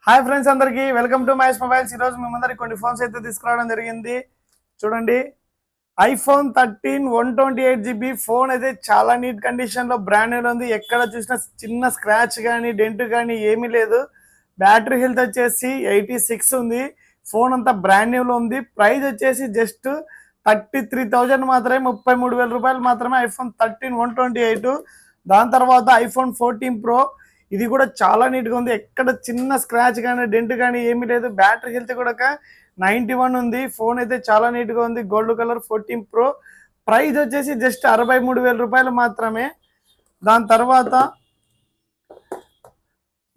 Hi friends, అందరికీ welcome to Mahesh mobiles. ఈరోజు మీ ముందరికి కొన్ని ఫోన్స్ అయితే తీసుకురావడం జరిగింది. చూడండి, ఐఫోన్ 13 128GB ఫోన్ అయితే చాలా నీట్ కండిషన్లో బ్రాండ్ న్యూ ఉంది. ఎక్కడ చూసినా చిన్న స్క్రాచ్ కానీ డెంట్ కానీ ఏమీ లేదు. బ్యాటరీ హెల్త్ వచ్చేసి 86 ఉంది. ఫోన్ అంతా బ్రాండ్ న్యూలో ఉంది. ప్రైస్ వచ్చేసి జస్ట్ 33,000 మాత్రమే, 33,000 రూపాయలు మాత్రమే. ఐఫోన్ 13 128. దాని తర్వాత ఐఫోన్ 14 Pro, ఇది కూడా చాలా నీట్గా ఉంది. ఎక్కడ చిన్న స్క్రాచ్ కానీ డెంట్ కానీ ఏమీ లేదు. బ్యాటరీ హెల్త్ కూడా 91 ఉంది. ఫోన్ అయితే చాలా నీట్గా ఉంది. Gold colour 14 Pro. ప్రైస్ వచ్చేసి జస్ట్ 63,000 రూపాయలు మాత్రమే. దాని తర్వాత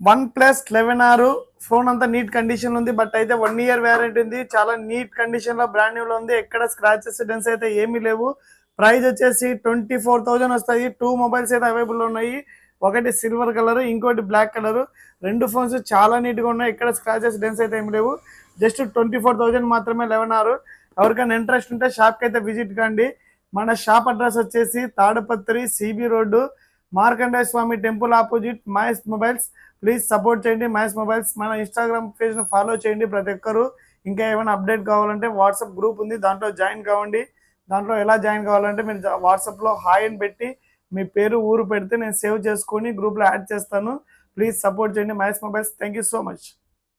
OnePlus 11R ఫోన్ అంతా నీట్ కండిషన్ ఉంది. బట్ అయితే 1 year వ్యారంటీ ఉంది. చాలా నీట్ కండిషన్లో బ్రాండ్ న్యూలో ఉంది. ఎక్కడ స్క్రాచెస్ డెన్స్ అయితే ఏమీ లేవు. ప్రైస్ వచ్చేసి 24,000 వస్తాయి. 2 మొబైల్స్ అయితే అవైలబుల్ ఉన్నాయి. ఒకటి సిల్వర్ కలర్, ఇంకోటి బ్లాక్ కలర్. రెండు ఫోన్స్ చాలా నీట్గా ఉన్నాయి. ఎక్కడ స్క్రాచెస్ డెన్స్ అయితే ఏమి లేవు. జస్ట్ 24,000 మాత్రమే 11R. ఎవరికైనా ఇంట్రెస్ట్ ఉంటే షాప్కి అయితే విజిట్ కండి. మన షాప్ అడ్రస్ వచ్చేసి Tadipatri C B road, Markandeya Swamy temple opposite, Mahesh mobiles. Please support చేయండి మహేష్ మొబైల్స్. మన ఇన్స్టాగ్రామ్ పేజ్ను ఫాలో చేయండి ప్రతి ఒక్కరు. ఇంకా ఏమైనా అప్డేట్ కావాలంటే వాట్సాప్ గ్రూప్ ఉంది, దాంట్లో జాయిన్ కావండి. దాంట్లో ఎలా జాయిన్ కావాలంటే మీరు వాట్సాప్లో హాయ్ అని పెట్టి మీ పేరు ఊరు పెడితే నేను సేవ్ చేసుకొని గ్రూప్లో యాడ్ చేస్తాను. ప్లీజ్ సపోర్ట్ చేయండి Mahesh mobiles. Thank you so much.